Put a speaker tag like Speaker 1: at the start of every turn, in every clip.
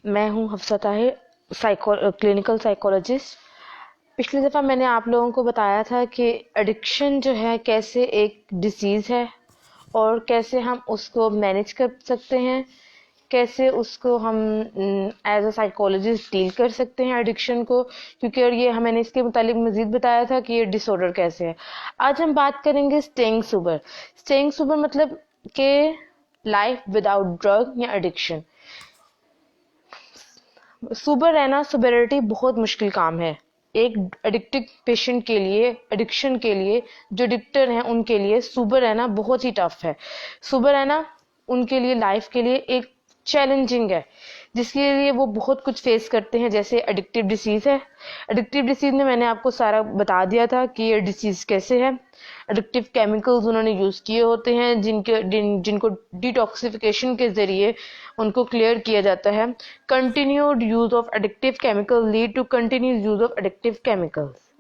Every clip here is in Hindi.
Speaker 1: मैं हूं हफ्सा ताहिर, क्लिनिकल साइकोलॉजिस्ट। पिछली दफ़ा मैंने आप लोगों को बताया था कि एडिक्शन जो है कैसे एक डिसीज़ है और कैसे हम उसको मैनेज कर सकते हैं, कैसे उसको हम एज अ साइकोलॉजिस्ट डील कर सकते हैं एडिक्शन को, क्योंकि और ये मैंने इसके मुतालिक मज़ीद बताया था कि ये डिसऑर्डर कैसे है। आज हम बात करेंगे स्टेइंग सोबर। स्टेइंग सोबर मतलब कि लाइफ विदाउट ड्रग या एडिक्शन। सुबर रहना, सोबेरिटी बहुत मुश्किल काम है एक एडिक्टिव पेशेंट के लिए, एडिक्शन के लिए। जो एडिक्टर हैं उनके लिए सुबर रहना बहुत ही टफ है। सुबर रहना उनके लिए, लाइफ के लिए एक चैलेंजिंग है, जिसके लिए वो बहुत कुछ फेस करते हैं। जैसे एडिक्टिव डिसीज है। एडिक्टिव डिसीज में मैंने आपको सारा बता दिया था कि ये डिसीज कैसे है। एडिक्टिव केमिकल्स उन्होंने यूज किए होते हैं जिनको डिटॉक्सिफिकेशन के जरिए उनको क्लियर किया जाता है। Continued use of addictive chemical lead to continued use of addictive chemicals.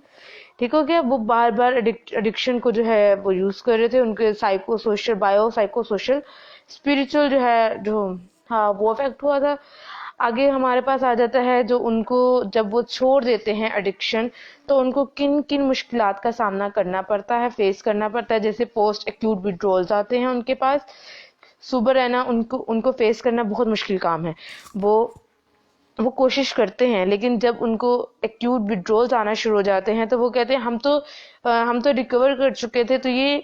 Speaker 1: ठीक हो गया। वो बार बार एडिक्शन को जो है वो यूज कर रहे थे। उनके psycho social, bio psycho social, spiritual जो है, जो हाँ वो इफेक्ट हुआ था। आगे हमारे पास आ जाता है जो उनको, जब वो छोड़ देते हैं एडिक्शन, तो उनको किन किन मुश्किलात का सामना करना पड़ता है, फेस करना पड़ता है। जैसे पोस्ट एक्यूट विड्रॉल्स आते हैं उनके पास। सुबह रहना उनको उनको फेस करना बहुत मुश्किल काम है। वो कोशिश करते हैं, लेकिन जब उनको एक्यूट विड्रॉल्स आना शुरू हो जाते हैं तो वो कहते हैं हम तो रिकवर कर चुके थे, तो ये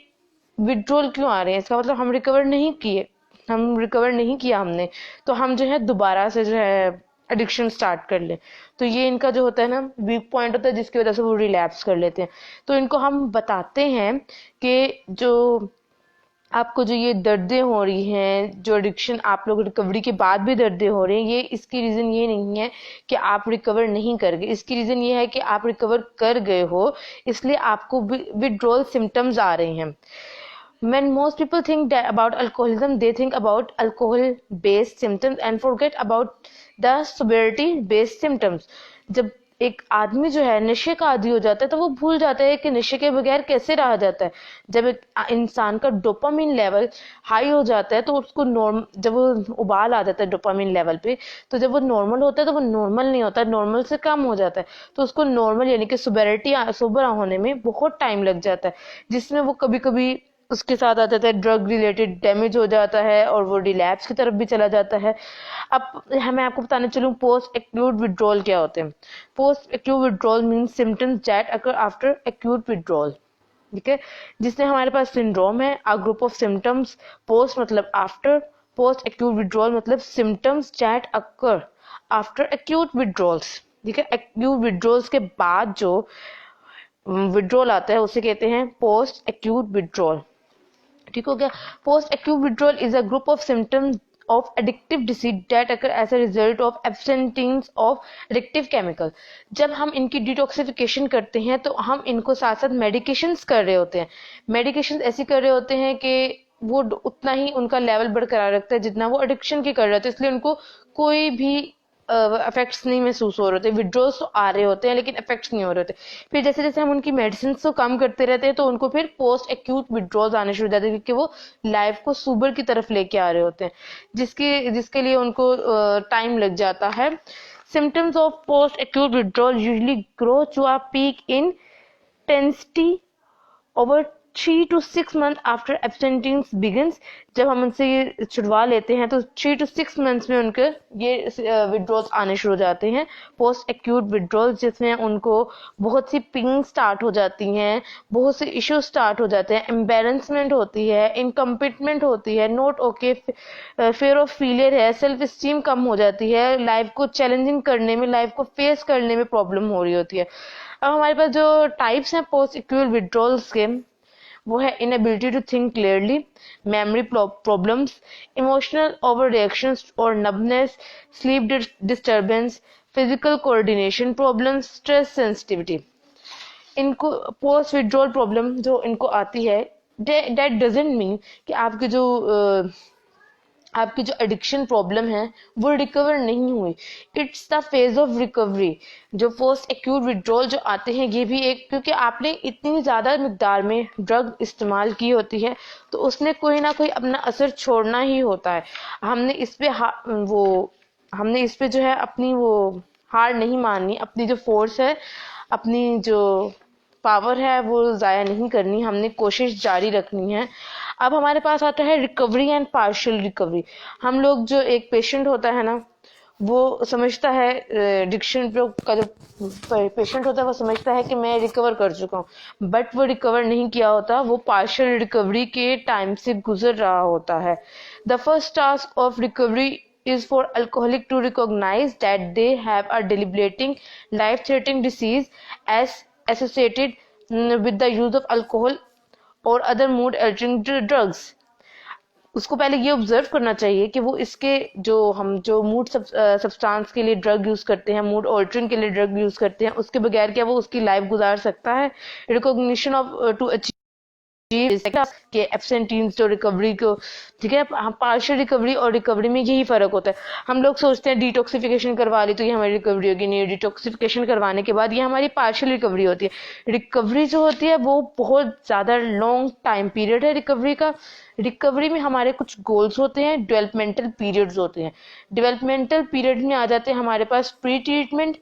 Speaker 1: विड्रॉल क्यों आ रहे हैं? इसका मतलब हम रिकवर नहीं किए, हम रिकवर नहीं किया हमने, तो हम जो है दोबारा से जो है एडिक्शन स्टार्ट कर ले। तो ये इनका जो होता है ना वीक पॉइंट होता है, जिसकी वजह से वो रिलैप्स कर लेते हैं। तो इनको हम बताते हैं कि जो आपको जो ये दर्दें हो रही हैं, जो एडिक्शन आप लोग रिकवरी के बाद भी दर्दें हो रही हैं, ये इसकी रीज़न ये नहीं है कि आप रिकवर नहीं कर गए। इसकी रीज़न ये है कि आप रिकवर कर गए हो, इसलिए आपको विड्रॉल सिम्टम्स आ रहे हैं। When most people think about alcoholism, they think about alcohol-based symptoms and forget about the sobriety-based symptoms. जब एक आदमी जो है नशे का आदी हो जाता है तो वो भूल जाता है कि नशे के बगैर कैसे रहा जाता है। जब एक इंसान का डोपामिन लेवल हाई हो जाता है तो उसको जब वो उबाल आ जाता है डोपामिन लेवल पे, तो जब वो नॉर्मल होता है तो वो नॉर्मल नहीं होता, नॉर्मल से कम हो जाता है। तो उसको नॉर्मल यानी कि सोबर होने में बहुत टाइम लग जाता है, जिसमें वो कभी कभी उसके साथ आ जाता है ड्रग रिलेटेड डैमेज हो जाता है और वो रिलैप्स की तरफ भी चला जाता है। अब मैं आपको बताने चलूँ पोस्ट एक्यूट विड्रॉल क्या होते हैं। Post acute withdrawal means symptoms that occur after acute withdrawal. ठीक है, जिसमें हमारे पास सिंड्रोम है, a group of symptoms. Post मतलब आफ्टर, पोस्ट एक्यूट विड्रॉल मतलब symptoms that occur after acute withdrawals. ठीक है, एक्यूट विड्रॉल्स के बाद जो विड्रॉल आता है उसे कहते हैं पोस्ट एक्यूट विड्रॉल। ठीक हो गया। Post acute withdrawal is a group of symptoms of addictive disease that occur as a result of abstinence of addictive chemical। जब हम इनकी डिटॉक्सिफिकेशन करते हैं तो हम इनको साथ साथ मेडिकेशंस कर रहे होते हैं। मेडिकेशंस ऐसी कर रहे होते हैं कि वो उतना ही उनका लेवल बरकरार रखता है जितना वो एडिक्शन की कर रहे होते हैं, इसलिए उनको कोई भी इफेक्ट्स नहीं महसूस हो रहे होते। विड्रॉल्स तो आ रहे होते हैं लेकिन इफेक्ट्स नहीं हो रहे होते। फिर जैसे जैसे हम उनकी मेडिसिन को कम करते रहते हैं तो उनको फिर पोस्ट एक्यूट विड्रॉल्स आने शुरू हो जाते हैं, क्योंकि वो लाइफ को सुबर की तरफ लेके आ रहे होते हैं, जिसके लिए उनको टाइम लग जाता है। Symptoms of post acute withdrawal usually grow to a peak intensity over 3 to 6 months after abstinence begins। जब हम उनसे ये छुड़वा लेते हैं तो 3 to 6 months में उनके ये विड्रॉल्स आने शुरू हो जाते हैं, पोस्ट एक्यूट विड्रॉल्स, जिसमें उनको बहुत सी पिंग स्टार्ट हो जाती हैं, बहुत से इश्यूज स्टार्ट हो जाते हैं, एम्बेरसमेंट होती है, इनकम्पिटमेंट होती है, not okay, fear of failure है, सेल्फ स्टीम कम हो जाती है, लाइफ को चैलेंजिंग करने में, लाइफ को फेस करने में प्रॉब्लम हो रही होती है। अब हमारे पास जो टाइप्स हैं पोस्ट एक्यूट विड्रॉल्स के, वो है inability to think clearly, memory problems, emotional over reactions और numbness, sleep disturbance, physical coordination problems, stress sensitivity. इनको पोस्ट विड्रॉल प्रॉब्लम जो इनको आती है, दैट डजंट मीन कि आपकी जो एडिक्शन प्रॉब्लम है वो रिकवर नहीं हुई। It's the phase of recovery. जो पोस्ट एक्यूट विड्रॉल जो आते हैं ये भी एक, क्योंकि आपने इतनी ज़्यादा मिकदार में ड्रग इस्तेमाल की होती है तो उसने कोई ना कोई अपना असर छोड़ना ही होता है। हमने इस पे वो हमने इस पे जो है अपनी वो हार नहीं माननी, अपनी जो फोर्स है, अपनी जो पावर है वो ज़ाया नहीं करनी, हमने कोशिश जारी रखनी है। अब हमारे पास आता है रिकवरी एंड पार्शियल रिकवरी। हम लोग जो एक पेशेंट होता है ना, वो समझता है एडिक्शन का जो पेशेंट होता है वो समझता है कि मैं रिकवर कर चुका हूँ, बट वो रिकवर नहीं किया होता, वो पार्शियल रिकवरी के टाइम से गुजर रहा होता है। The first task of recovery is for alcoholic to recognize that they have a debilitating life-threatening disease as associated with the use of alcohol or other mood altering drugs. उसको पहले ये ऑब्जर्व करना चाहिए कि वो इसके जो मूड सब्सटेंस के लिए ड्रग यूज करते हैं, मूड ऑल्टरिंग के लिए ड्रग यूज करते हैं, उसके बगैर क्या वो उसकी लाइफ गुजार सकता है। रिकॉग्निशन ऑफ टू अचीव के एब्सेंटीन्स जो रिकवरी को, ठीक है, पार्शियल रिकवरी और रिकवरी में यही फर्क होता है। हम लोग सोचते हैं डिटॉक्सिफिकेशन करवा ली तो ये हमारी रिकवरी होगी, नहीं, डिटॉक्सिफिकेशन करवाने के बाद ये हमारी पार्शियल रिकवरी होती है। रिकवरी जो होती है वो बहुत ज्यादा लॉन्ग टाइम पीरियड है रिकवरी का। रिकवरी में हमारे कुछ गोल्स होते हैं, डेवलपमेंटल पीरियड्स होते हैं। डेवलपमेंटल पीरियड में आ जाते हैं हमारे पास pre treatment,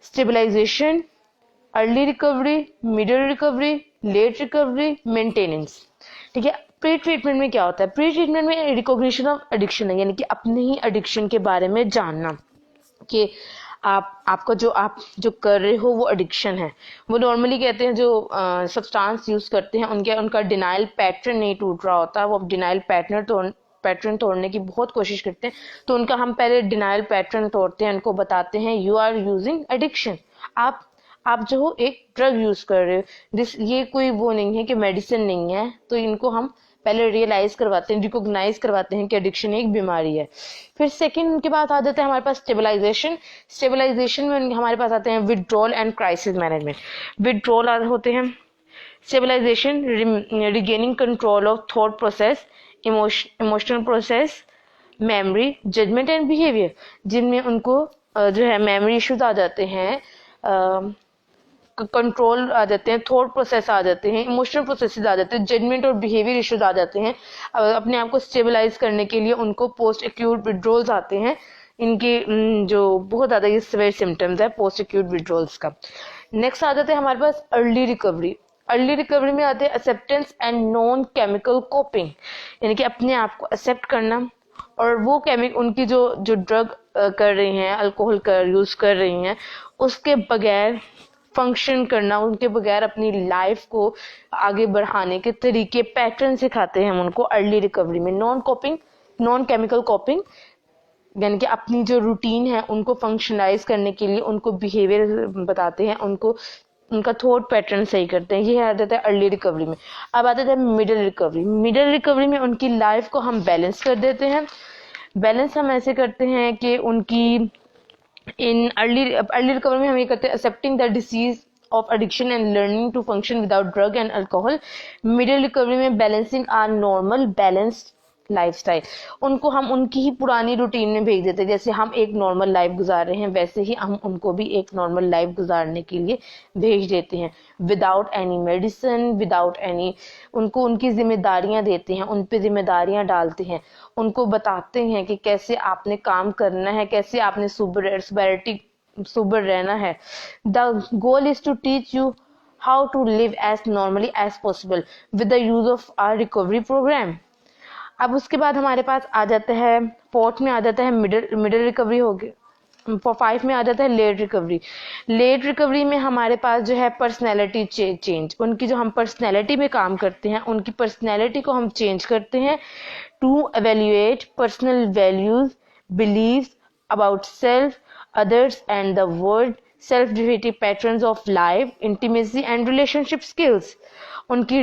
Speaker 1: stabilization, early recovery, middle recovery, late recovery, maintenance. ठीक है, प्री ट्रीटमेंट में क्या होता है? प्री ट्रीटमेंट में रिकॉग्निशन ऑफ एडिक्शन है, यानी कि अपने ही एडिक्शन के बारे में जानना कि आप जो कर रहे हो वो एडिक्शन है। वो नॉर्मली कहते हैं जो सब्सटेंस यूज करते हैं उनका डिनाइल पैटर्न नहीं टूट रहा होता, वो डिनाइल पैटर्न तोड़ने की बहुत कोशिश करते हैं। तो उनका हम पहले डिनाइल पैटर्न तोड़ते हैं, उनको बताते हैं यू आर यूजिंग एडिक्शन, आप जो हो एक ड्रग यूज कर रहे हो, ये कोई वो नहीं है कि मेडिसिन नहीं है। तो इनको हम पहले रियलाइज करवाते हैं, रिकॉग्नाइज करवाते हैं कि एडिक्शन एक बीमारी है। फिर सेकंड उनके बाद आ जाता है हमारे पास स्टेबलाइजेशन में हमारे पास आते हैं withdrawal and crisis management. Withdrawal होते हैं, stabilization regaining control of thought process, emotional process, memory, judgement and behaviour, जिनमें उनको जो है मेमोरी इश्यूज आ जाते हैं, कंट्रोल आ जाते हैं, थॉट प्रोसेस आ जाते हैं, इमोशनल प्रोसेसेस आ जाते हैं, जजमेंट और बिहेवियर इश्यूज आ जाते हैं। अपने आप को स्टेबलाइज करने के लिए उनको पोस्ट एक्यूट विड्रॉल्स आते हैं। इनके जो बहुत ज्यादा ये सिवियर सिम्टम्स है पोस्ट एक्यूट विड्रॉल्स का। नेक्स्ट आ जाते हैं हमारे पास अर्ली रिकवरी। अर्ली रिकवरी में आते हैं acceptance and non chemical coping, यानी कि अपने आप को एक्सेप्ट करना और वो उनकी जो ड्रग कर रही हैं, अल्कोहल का यूज कर रही हैं, उसके बगैर फंक्शन करना, उनके बगैर अपनी लाइफ को आगे बढ़ाने के तरीके, पैटर्न सिखाते हैं हम उनको अर्ली रिकवरी में। नॉन केमिकल कॉपिंग, यानी कि अपनी जो रूटीन है उनको फंक्शनलाइज करने के लिए उनको बिहेवियर बताते हैं, उनको उनका थॉट पैटर्न सही करते हैं। ये आ जाता है अर्ली रिकवरी में। अब आ जाता है मिडिल रिकवरी। मिडिल रिकवरी में उनकी लाइफ को हम बैलेंस कर देते हैं। बैलेंस हम ऐसे करते हैं कि उनकी इन अर्ली रिकवरी में हम ये करते हैं accepting the disease of addiction and learning to function without drug and alcohol. Middle recovery में balancing or normal balanced lifestyle, उनको हम उनकी ही पुरानी रूटीन में भेज देते हैं। जैसे हम एक नॉर्मल लाइफ गुजार रहे हैं वैसे ही हम उनको भी एक नॉर्मल लाइफ गुजारने के लिए भेज देते हैं, without any medicine, without any. उनको उनकी जिम्मेदारियां देते हैं, उन पे जिम्मेदारियां डालते हैं, उनको बताते हैं कि कैसे आपने काम करना है, कैसे आपने सोबर रहना है। The goal is to teach you how to live as normally as possible with the use of our recovery program. अब उसके बाद हमारे पास आ जाता है फोर्थ में आ जाता है मिडिल रिकवरी हो गया। 5 में आ जाता है लेट रिकवरी। लेट रिकवरी में हमारे पास जो है पर्सनैलिटी चेंज, उनकी जो हम पर्सनैलिटी में काम करते हैं, उनकी पर्सनैलिटी को हम चेंज करते हैं to evaluate personal values, believes about self, others and the world, self-defeating patterns of life, intimacy and relationship skills। उनकी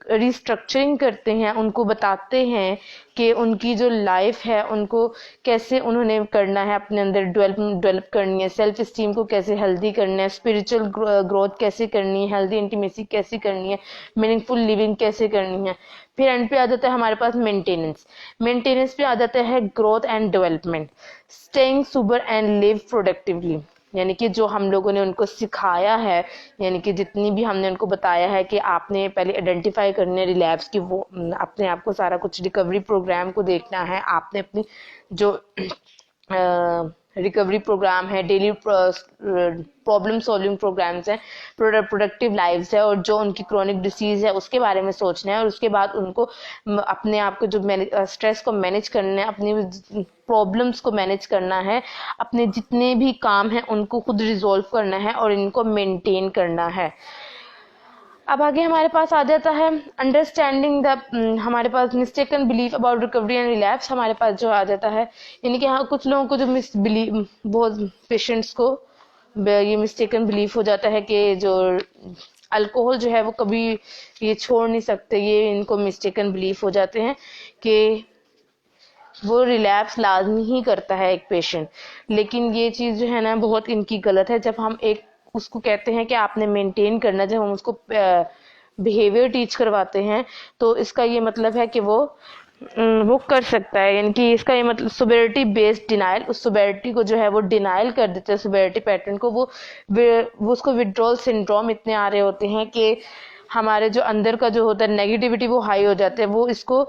Speaker 1: रिस्ट्रक्चरिंग करते हैं, उनको बताते हैं कि उनकी जो लाइफ है उनको कैसे उन्होंने करना है, अपने अंदर डेवलप करनी है, सेल्फ स्टीम को कैसे हेल्दी करना है, स्पिरिचुअल ग्रोथ कैसे करनी है, हेल्दी इंटीमेसी कैसे करनी है, मीनिंगफुल लिविंग कैसे करनी है। फिर एंड पे आ जाता है हमारे पास मेंटेनेंस पे आ जाता है growth and development, staying sober and live productively, यानी कि जो हम लोगों ने उनको सिखाया है, यानी कि जितनी भी हमने उनको बताया है कि आपने पहले आइडेंटिफाई करने रिलैप्स की, वो अपने आप को सारा कुछ रिकवरी प्रोग्राम को देखना है, आपने अपनी जो रिकवरी प्रोग्राम है, डेली प्रॉब्लम सॉल्विंग प्रोग्राम्स हैं, प्रोडक्टिव लाइव्स है, और जो उनकी क्रोनिक डिसीज है उसके बारे में सोचना है। और उसके बाद उनको अपने आप को जो स्ट्रेस को मैनेज करना है, अपनी प्रॉब्लम्स को मैनेज करना है, अपने जितने भी काम हैं उनको खुद रिजॉल्व करना है और इनको मेंटेन करना है। अब आगे हमारे पास आ जाता है अंडरस्टैंडिंग द, हमारे पास mistaken belief about recovery and relapse हमारे पास जो आ जाता है, यानी कि हाँ कुछ लोगों को जो मिसबिलीव, बहुत पेशेंट्स को ये मिस्टेकन बिलीफ हो जाता है कि जो अल्कोहल जो है वो कभी ये छोड़ नहीं सकते, ये इनको मिस्टेकन बिलीफ हो जाते हैं कि वो रिलैप्स लाजमी ही करता है एक पेशेंट। लेकिन ये चीज़ जो है ना बहुत इनकी गलत है। जब हम एक उसको कहते हैं कि आपने मेंटेन करना, जब हम उसको बिहेवियर टीच करवाते हैं तो इसका ये मतलब है कि वो कर सकता है, यानी कि इसका ये मतलब सोबेरिटी बेस्ड डिनाइल, उस सोबेरिटी को जो है वो डिनाइल कर देते हैं, सोबेरिटी पैटर्न को। वो उसको विड्रॉल सिंड्रोम इतने आ रहे होते हैं कि हमारे जो अंदर का जो होता है नेगेटिविटी वो हाई हो जाते हैं, वो इसको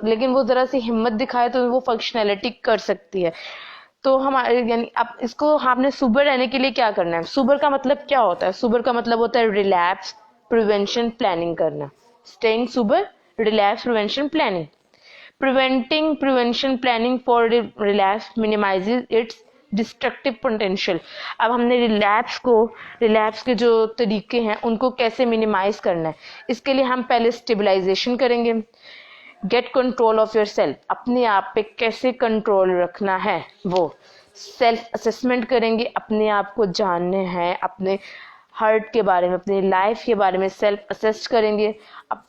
Speaker 1: लेकिन वो जरा सी हिम्मत दिखाए तो वो फंक्शनैलिटी कर सकती है। तो हमारे यानी अब इसको आपने सुबर रहने के लिए क्या करना है। सुबर का मतलब क्या होता है? सुबर का मतलब होता है रिलैप्स प्रिवेंशन प्लानिंग करना। Staying sober, relapse prevention planning. Preventing prevention planning for relapse minimizes its destructive potential. अब हमने रिलैप्स के जो तरीके हैं उनको कैसे मिनिमाइज करना है, इसके लिए हम पहले स्टेबलाइजेशन करेंगे। Gate control of your self, अपने आप पे कैसे कंट्रोल रखना है, वो सेल्फ असेसमेंट करेंगे, अपने आप को जानने हैं, अपने हार्ट के बारे में, अपनी लाइफ के बारे में सेल्फ असेस करेंगे। अब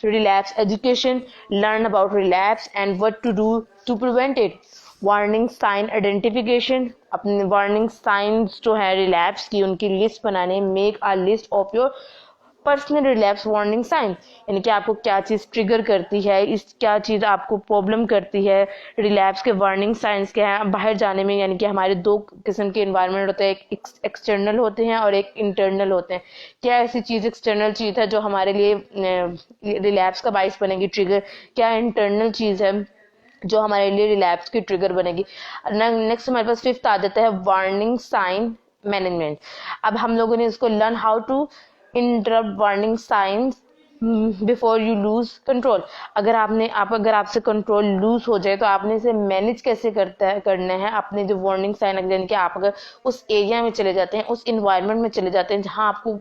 Speaker 1: relapse education, learn about relapse and what to do to prevent it. Warning sign identification, अपने वार्निंग साइंस जो है रिलैप्स की उनकी लिस्ट बनाने। Make a list of your personal relapse warning sign, यानी कि आपको क्या चीज़ ट्रिगर करती है, इस क्या चीज़ आपको प्रॉब्लम करती है। रिलैप्स के वार्निंग साइंस क्या है बाहर जाने में, यानी कि हमारे दो किस्म के इन्वायरमेंट होते हैं, एक एक्सटर्नल होते हैं और एक इंटरनल होते हैं। क्या ऐसी चीज़ एक्सटर्नल चीज़ है जो हमारे लिए रिलैप्स का बाइस बनेगी, ट्रिगर? क्या इंटरनल चीज़ है जो हमारे लिए रिलैप्स की ट्रिगर बनेगी? नेक्स्ट हमारे पास फिफ्थ आ जाता है वार्निंग साइन मैनेजमेंट। अब हम लोगों ने इसको learn how to interrupt warning signs before you lose control. अगर आपसे कंट्रोल लूज हो जाए तो आपने इसे मैनेज कैसे करना है। अपने जो वार्निंग साइन, यानी कि आप अगर उस एरिया में चले जाते हैं, उस इन्वायरमेंट में चले जाते हैं जहां आपको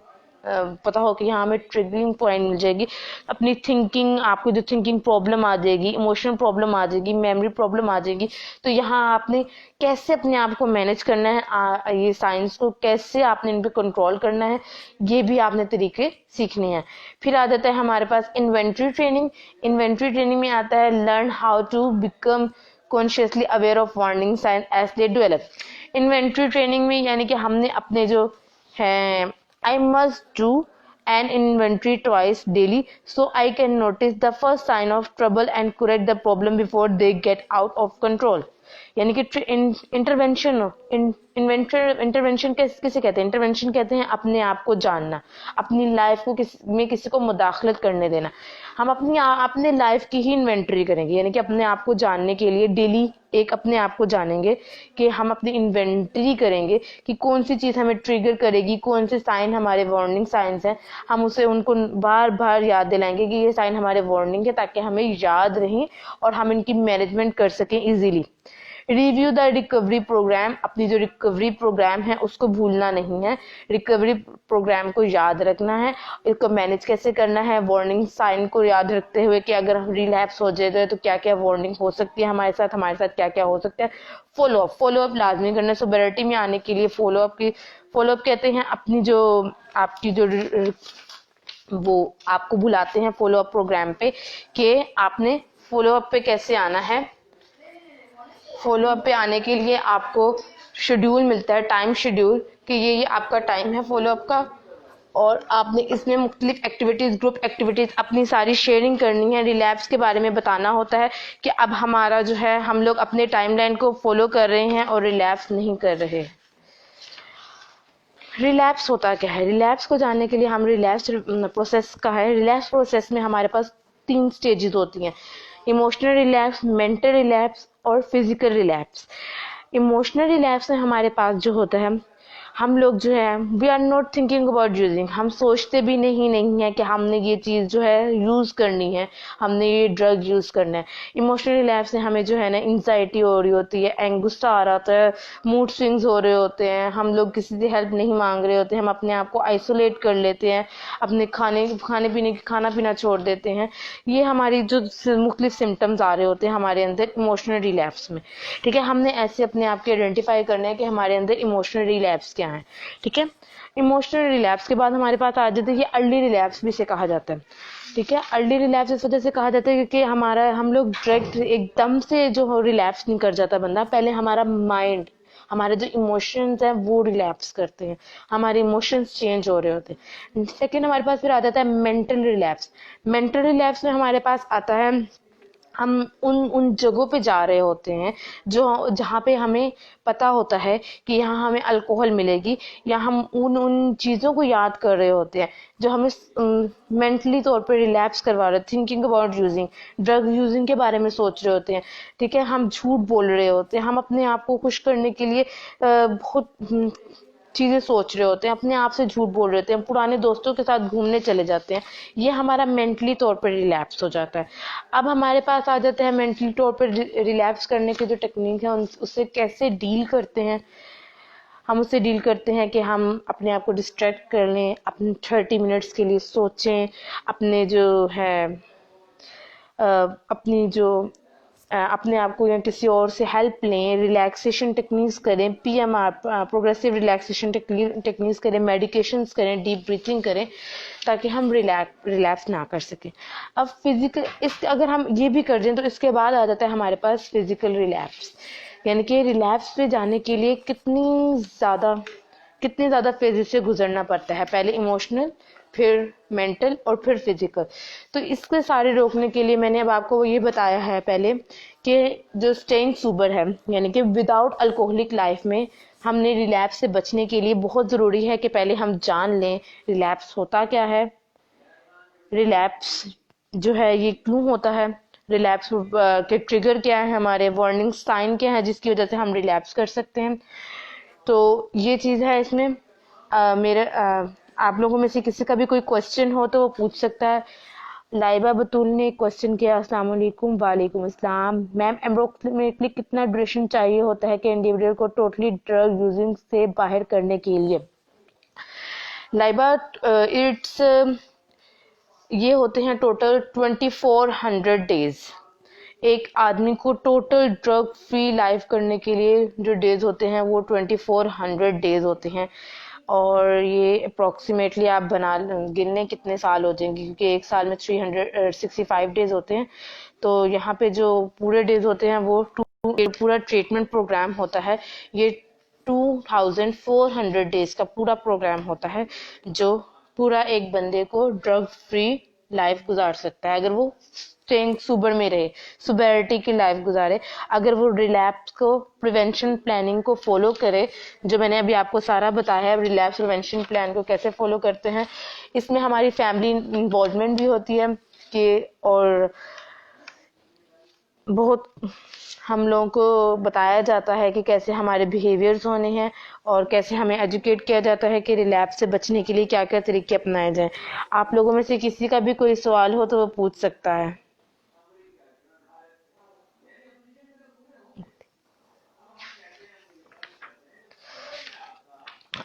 Speaker 1: पता हो कि यहाँ हमें ट्रिगरिंग पॉइंट मिल जाएगी, अपनी थिंकिंग, आपको जो थिंकिंग प्रॉब्लम आ जाएगी, इमोशनल प्रॉब्लम आ जाएगी, मेमोरी प्रॉब्लम आ जाएगी, तो यहाँ आपने कैसे अपने आप को मैनेज करना है, ये साइंस को कैसे आपने इन पे कंट्रोल करना है, ये भी आपने तरीके सीखने हैं। फिर आ जाता है हमारे पास इन्वेंट्री ट्रेनिंग। इन्वेंट्री ट्रेनिंग में आता है learn how to become consciously aware of warning sign as they develop. Inventory training में यानी कि हमने अपने जो है I must do an inventory twice daily so I can notice the first sign of trouble and correct the problem before they get out of control। यानी कि इंटरवेंशन किसे कहते हैं? इंटरवेंशन कहते हैं अपने आप को जानना, अपनी लाइफ को किसी को मुदाखलत करने देना। हम अपने लाइफ की ही इन्वेंटरी करेंगे, यानी कि अपने आप को जानने के लिए डेली एक अपने आप को जानेंगे कि हम अपनी इन्वेंटरी करेंगे कि कौन सी चीज़ हमें ट्रिगर करेगी, कौन से साइन हमारे वार्निंग साइंस हैं। हम उनको बार बार याद दिलाएंगे कि ये साइन हमारे वार्निंग है, ताकि हमें याद रहें और हम इनकी मैनेजमेंट कर सकें easily. Review the recovery program, अपनी जो रिकवरी प्रोग्राम है उसको भूलना नहीं है, रिकवरी प्रोग्राम को याद रखना है, इसको मैनेज कैसे करना है, वार्निंग साइन को याद रखते हुए कि अगर हम रिलैप्स हो जाए तो क्या क्या वार्निंग हो सकती है हमारे साथ क्या क्या हो सकता है। फॉलोअप लाजमी करना। सोबेरिटी में आने के लिए फॉलोअप कहते हैं अपनी जो आपकी जो वो आपको बुलाते हैं फॉलोअप प्रोग्राम पे कि आपने फॉलोअप पे कैसे आना है। फॉलोअप पे आने के लिए आपको शेड्यूल मिलता है, टाइम शेड्यूल, कि ये आपका टाइम है फॉलोअप का, और आपने इसमें मुख्तलिफ एक्टिविटीज़, ग्रुप एक्टिविटीज़ अपनी सारी शेयरिंग करनी है। रिलैप्स के बारे में बताना होता है कि अब हमारा जो है हम लोग अपने टाइमलाइन को फॉलो कर रहे हैं और रिलैप्स नहीं कर रहे। रिलैप्स होता क्या है? रिलैप्स को जानने के लिए हम रिलैप्स प्रोसेस का है। रिलैप्स प्रोसेस में हमारे पास 3 स्टेजेस होती हैं, इमोशनल रिलैप्स, मेंटल रिलैप्स और फिजिकल रिलैप्स। इमोशनल रिलैप्स में हमारे पास जो होता है, हम लोग जो है we are not thinking about using, हम सोचते भी नहीं है कि हमने ये चीज़ जो है यूज़ करनी है, हमने ये ड्रग यूज़ करना है। इमोशनल रिलैप्स से हमें जो है ना एंजाइटी हो रही होती है, गुस्सा आ रहा होता है, मूड स्विंग्स हो रहे होते हैं, हम लोग किसी से हेल्प नहीं मांग रहे होते, हम अपने आप को आइसोलेट कर लेते हैं, अपने खाना पीना छोड़ देते हैं। ये हमारी जो मुख्तलिफ सिम्टम्स आ रहे होते हैं हमारे अंदर इमोशनल रिलैप्स में। ठीक है, हमने ऐसे अपने आप को आइडेंटिफाई करना है कि हमारे अंदर इमोशनल रिलैप्स क्या है। ठीक है, इमोशनल रिलैप्स के बाद हमारे पास आ जाते हैं ये अर्ली रिलैप्स भी इसे कहा जाता है। ठीक है, अर्ली रिलैप्स इस वजह से कहा जाता है क्योंकि हम लोग डायरेक्ट एकदम से जो रिलैप्स नहीं कर जाता बंदा, पहले हमारा माइंड, हमारे जो इमोशंस हैं वो रिलैप्स करते हैं, हमारे इमोशंस चेंज हो रहे होते हैं। सेकेंड हमारे पास फिर आ जाता है मेंटल रिलैप्स। मेंटल रिलैप्स में हमारे पास आता है हम उन जगहों पे जा रहे होते हैं जहाँ पे हमें पता होता है कि यहाँ हमें अल्कोहल मिलेगी, या हम उन चीज़ों को याद कर रहे होते हैं जो हमें मेंटली तौर पे रिलैप्स करवा रहे, thinking about using, drug using के बारे में सोच रहे होते हैं। ठीक है, हम झूठ बोल रहे होते हैं, हम अपने आप को खुश करने के लिए बहुत चीज़ें सोच रहे होते हैं, अपने आप से झूठ बोल रहे होते हैं, पुराने दोस्तों के साथ घूमने चले जाते हैं। ये हमारा मेंटली तौर पर रिलैप्स हो जाता है। अब हमारे पास आ जाते हैं मेंटली तौर पर रिलैप्स करने की जो टेक्निक है उससे कैसे डील करते हैं। हम उससे डील करते हैं कि हम अपने आप को डिस्ट्रैक्ट कर लें, अपने 30 मिनट्स के लिए सोचें, अपने जो है अपनी जो अपने आप को या किसी और से हेल्प लें, रिलैक्सेशन टेक्निक्स करें, पीएमआर प्रोग्रेसिव रिलैक्सेशन टेक्निक्स करें, मेडिकेशंस करें, डीप ब्रीथिंग करें, ताकि हम रिलैक्स ना कर सकें। अब फिजिकल अगर हम ये भी कर दें तो इसके बाद आ जाता है हमारे पास फिजिकल रिलैप्स, यानी कि रिलैप्स पे जाने के लिए कितनी ज़्यादा फेजेस से गुजरना पड़ता है, पहले इमोशनल, फिर मेंटल और फिर फिजिकल। तो इसके सारे रोकने के लिए मैंने अब आपको ये बताया है पहले कि जो स्टेइंग सोबर है, यानी कि विदाउट अल्कोहलिक लाइफ में हमने रिलैप्स से बचने के लिए बहुत ज़रूरी है कि पहले हम जान लें रिलैप्स होता क्या है, रिलैप्स जो है ये क्यों होता है, रिलैप्स के ट्रिगर क्या है, हमारे वार्निंग साइन क्या है जिसकी वजह से हम रिलैप्स कर सकते हैं। तो ये चीज़ है इसमें। आप लोगों में से किसी का भी कोई क्वेश्चन हो तो वो पूछ सकता है। लाइबा बतूल ने एक क्वेश्चन किया, अस्सलाम वालेकुम। वालेकुम अस्सलाम मैम, अप्रोक्सीमेटली कितना ड्यूरेशन चाहिए होता है कि इंडिविजुअल को टोटली ड्रग यूजिंग से बाहर करने के लिए? लाइबा ये होते हैं टोटल 2400 डेज। एक आदमी को टोटल ड्रग फ्री लाइफ करने के लिए जो डेज होते हैं वो 2400 डेज होते हैं। और ये अप्रॉक्सीमेटली आप गिनने कितने साल हो जाएंगे, क्योंकि एक साल में 365 डेज होते हैं। तो यहाँ पे जो पूरे डेज होते हैं वो पूरा ट्रीटमेंट प्रोग्राम होता है, ये 2400 डेज का पूरा प्रोग्राम होता है जो पूरा एक बंदे को ड्रग फ्री लाइफ गुजार सकता है अगर वो स्टेइंग सोबर में रहे, सोबरिटी की लाइफ गुजारे, अगर वो रिलैप्स को प्रिवेंशन प्लानिंग को फॉलो करे, जो मैंने अभी आपको सारा बताया है रिलैप्स प्रिवेंशन प्लान को कैसे फॉलो करते हैं। इसमें हमारी फैमिली इन्वॉल्वमेंट भी होती है कि और बहुत हम लोगों को बताया जाता है कि कैसे हमारे बिहेवियर्स होने हैं और कैसे हमें एजुकेट किया जाता है कि रिलैप्स से बचने के लिए क्या क्या तरीके अपनाए जाएं। आप लोगों में से किसी का भी कोई सवाल हो तो वो पूछ सकता है।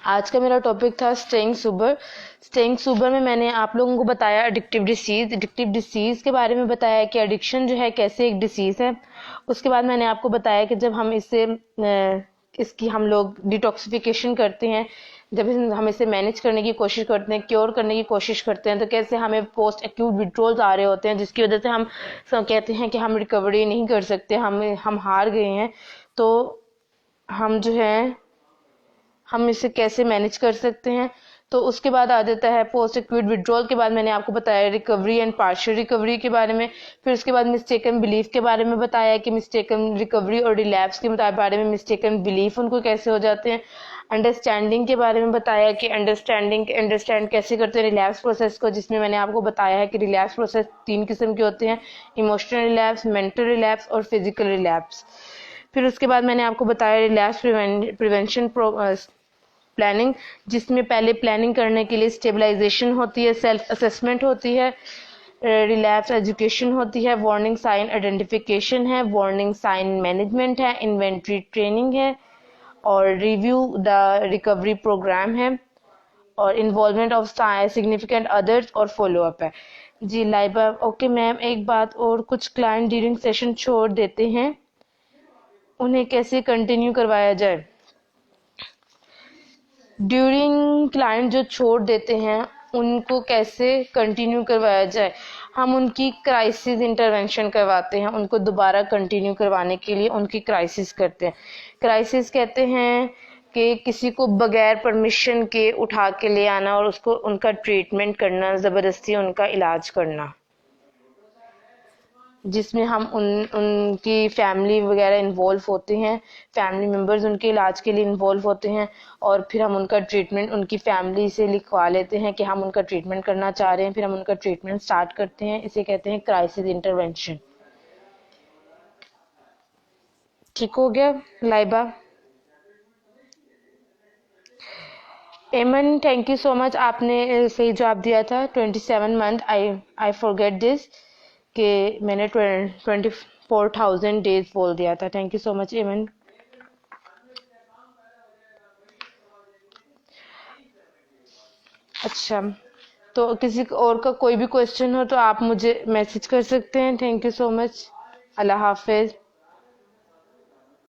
Speaker 1: आज का मेरा टॉपिक था स्टेइंग सोबर। स्टेइंग सोबर में मैंने आप लोगों को बताया एडिक्टिव डिसीज के बारे में बताया कि एडिक्शन जो है कैसे एक डिसीज है। उसके बाद मैंने आपको बताया कि जब हम इसकी हम लोग डिटॉक्सिफिकेशन करते हैं, जब हम इसे मैनेज करने की कोशिश करते हैं, क्योर करने की कोशिश करते हैं, तो कैसे हमें पोस्ट एक्यूट विड्रॉल्स आ रहे होते हैं जिसकी वजह से हम कहते हैं कि हम रिकवरी नहीं कर सकते, हम हार गए हैं। तो हम जो है हम इसे कैसे मैनेज कर सकते हैं। तो उसके बाद आ जाता है पोस्ट एक्यूट विड्रॉल के बाद मैंने आपको बताया रिकवरी एंड पार्शियल रिकवरी के बारे में। फिर उसके बाद मिस्टेकन बिलीफ के बारे में बताया कि मिस्टेकन रिकवरी और रिलैप्स के बारे में मिस्टेकन बिलीफ उनको कैसे हो जाते हैं। अंडरस्टैंडिंग के बारे में बताया कि अंडरस्टैंड कैसे करते हैं रिलैप्स प्रोसेस को, जिसमें मैंने आपको बताया है कि रिलैप्स प्रोसेस 3 किस्म के होते हैं, इमोशनल रिलैप्स, मेंटल रिलैप्स और फिजिकल रिलैप्स। फिर उसके बाद मैंने आपको बताया रिलैप्स प्रिवेंशन प्लानिंग, जिसमें पहले प्लानिंग करने के लिए स्टेबलाइजेशन होती है, सेल्फ असेसमेंट होती है, रिलैप्स एजुकेशन होती है, वार्निंग साइन आइडेंटिफिकेशन है, वार्निंग साइन मैनेजमेंट है, इन्वेंट्री ट्रेनिंग है, और रिव्यू द रिकवरी प्रोग्राम है, और इन्वॉल्वमेंट ऑफ सिग्निफिकेंट अदर्स और फॉलो अप है। जी लाइबा, ओके मैम, एक बात और, कुछ क्लाइंट ड्यूरिंग सेशन छोड़ देते हैं, उन्हें कैसे कंटिन्यू करवाया जाए? ड्यूरिंग क्लाइंट जो छोड़ देते हैं उनको कैसे कंटिन्यू करवाया जाए? हम उनकी क्राइसिस इंटरवेंशन करवाते हैं, उनको दोबारा कंटिन्यू करवाने के लिए उनकी क्राइसिस करते हैं। क्राइसिस कहते हैं कि किसी को बगैर परमिशन के उठा के ले आना और उसको उनका ट्रीटमेंट करना, ज़बरदस्ती उनका इलाज करना, जिसमें हम उनकी फैमिली वगैरह इन्वॉल्व होते हैं, फैमिली मेम्बर्स उनके इलाज के लिए इन्वॉल्व होते हैं, और फिर हम उनका ट्रीटमेंट उनकी फैमिली से लिखवा लेते हैं कि हम उनका ट्रीटमेंट करना चाह रहे हैं, फिर हम उनका ट्रीटमेंट स्टार्ट करते हैं। इसे कहते हैं क्राइसिस इंटरवेंशन। ठीक हो गया लाइबा? एमन, थैंक यू सो मच, आपने सही जवाब दिया था। 27 मंथ, आई फॉरगेट दिस कि मैंने 24,000 डेज बोल दिया था। थैंक यू सो मच एमन। अच्छा, तो किसी और का कोई भी क्वेश्चन हो तो आप मुझे मैसेज कर सकते हैं। Thank you so much. Allah Hafiz.